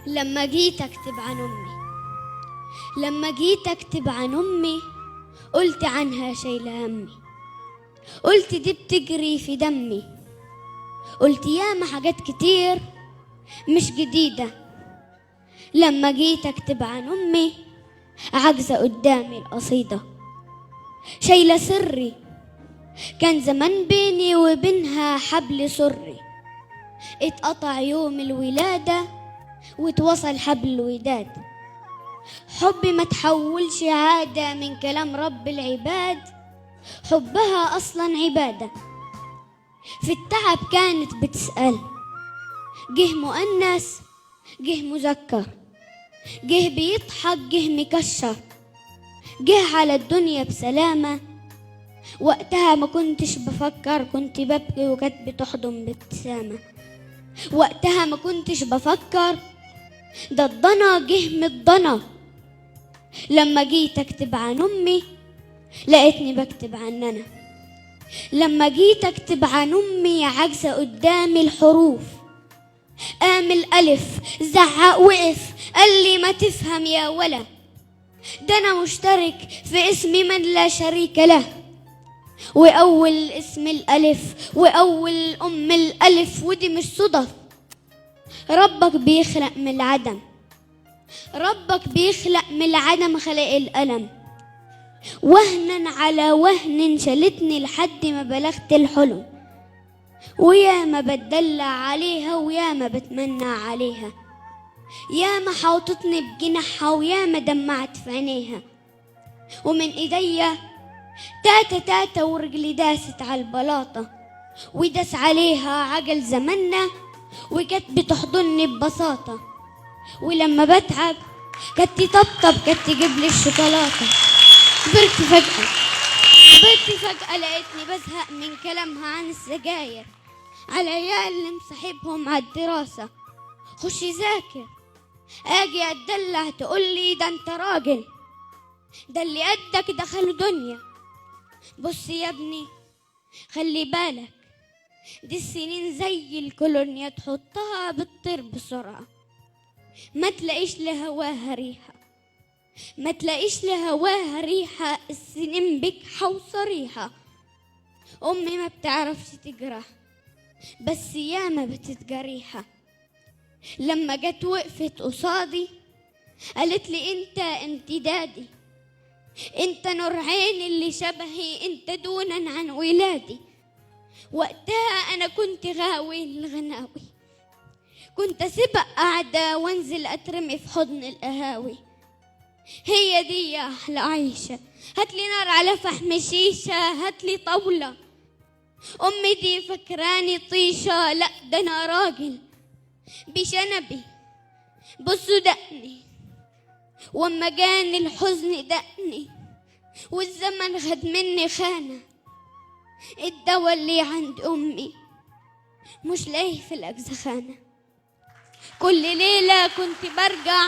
لما جيت أكتب عن أمي قلت عنها شايلة همي، قلت دي بتجري في دمي، قلت ياما حاجات كتير مش جديدة. لما جيت أكتب عن أمي عاجزة قدامي القصيدة، شايلة سري كان زمان بيني وبينها حبل سري، اتقطع يوم الولادة واتوصل حبل الوداد. حبي ما تحولش عادة من كلام رب العباد، حبها أصلا عبادة. في التعب كانت بتسأل، جه مؤنث جه مذكر، جه بيضحك جه مكشر، جه على الدنيا بسلامة. وقتها ما كنتش بفكر، كنت ببكي وكانت بتحضن بابتسامة. وقتها ما كنتش بفكر، ده الضنا جه من الضنا. لما جيت اكتب عن امي لقيتني بكتب عننا. لما جيت اكتب عن امي عاجزة قدامي الحروف. قام الالف زعق وقف قال لي ما تفهم يا ولا، ده انا مشترك في اسم من لا شريك له، واول اسم الالف واول ام الالف، ودي مش صدف. ربك بيخلق من العدم، ربك بيخلق من العدم، خلق الألم. وهنا على وهن شالتني لحد ما بلغت الحلم، ويا ما بتدلع عليها ويا ما بتمنى عليها، يا ما حوطتني بجناحها ويا ما دمعت في عينيها. ومن ايديا تاتا تاتا ورجلي داست على البلاطة، وداس عليها عجل زمنا وكانت بتحضني ببساطة. ولما بتعب كانت تطبطب، كانت تجيب لي الشوكولاتة. كبرت فجأة لقيتني بزهق من كلامها عن السجاير، على عيال اللي مصاحبهم على الدراسة. خش ذاكر، اجي اتدلع تقولي ده انت راجل، ده اللي قدك دخلوا دنيا. بص يا ابني خلي بالك، دي السنين زي الكولونيا تحطها بتطير بسرعة، ما تلاقيش لهواها ريحة، ما تلاقيش لهواها ريحة. السنين بكحة وصريحة. أمي ما بتعرفش تجرح، بس ياما بتتجريحة. لما جت وقفت قصادي قالت لي انت امتدادي، انت نور عيني اللي شبهي، انت دونا عن ولادي. وقتها انا كنت غاوي الغناوي، كنت اسيبها قاعدة وانزل اترمي في حضن القهاوي. هي دي يا احلى عيشة، هاتلي نار على فحم شيشة، هاتلي طاولة. امي دي فكراني طيشة، لا ده انا راجل بشنبي. بصوا دقني واما جاني الحزن دقني، والزمن خد مني خانة. الدوا اللي عند امي مش لاقي في الاجزخانة. كل ليلة كنت برجع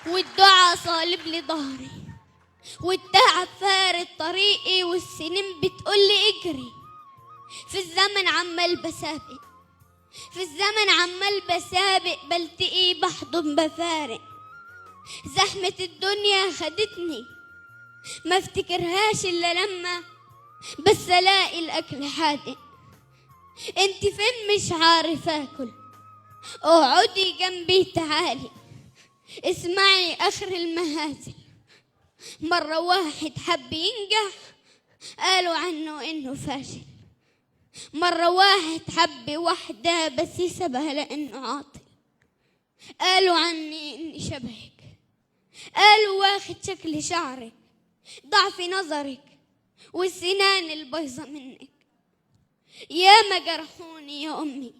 والدعاء صالب لي ظهري، والتعب فارد طريقي، والسنين بتقولي اجري. في الزمن عمال بسابق، في الزمن عمال بسابق، بلتقي بحضن بفارق. زحمة الدنيا خدتني ما افتكرهاش الا لما بس الاقي الاكل حادق. انت فين مش عارفة اكل، اقعدي جنبي تعالي اسمعي اخر المهازل. مرة واحد حب ينجح قالوا عنه انه فاشل، مرة واحد حب واحدة بس سابها لانه عاطل. قالوا عني اني شبهك، قالوا واخد شكل شعرك، ضعف نظرك والسنان البيضة منك. يا ما جرحوني يا امي،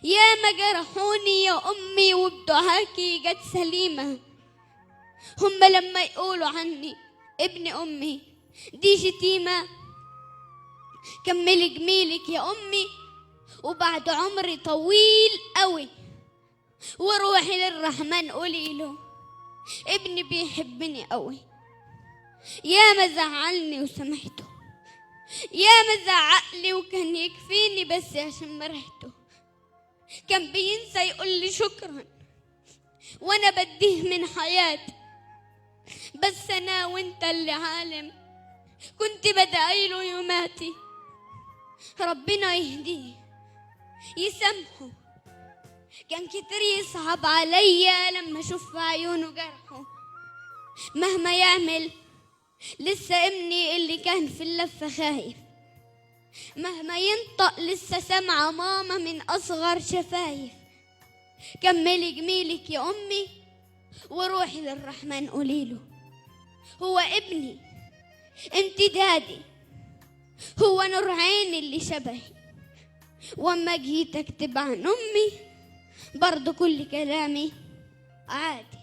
يا ما جرحوني يا امي، وبدعاكي جت سليمة. هم لما يقولوا عني ابن امي دي شتيمة. كملي جميلك يا امي وبعد عمري طويل قوي، وروحي للرحمن قولي له ابني بيحبني قوي. يا ما زعلني وسامحته، يا ما زعقلي وكان يكفيني بس عشان مرحته. كان بينسى يقول لي شكرا وانا بديه من حياتي، بس انا وانت اللي عالم كنت بدعيله يوماتي. ربنا يهديه يسامحه، كان كتير يصعب عليا لما اشوف في عيونه جرحه. مهما يعمل لسه ابني اللي كان في اللفة خايف، مهما ينطق لسه سامعة ماما من أصغر شفايف. كملي جميلك يا أمي وروحي للرحمن قوليله هو ابني امتدادي، هو نور عيني اللي شبهي. واما جيت اكتب عن أمي برضو كل كلامي عادي.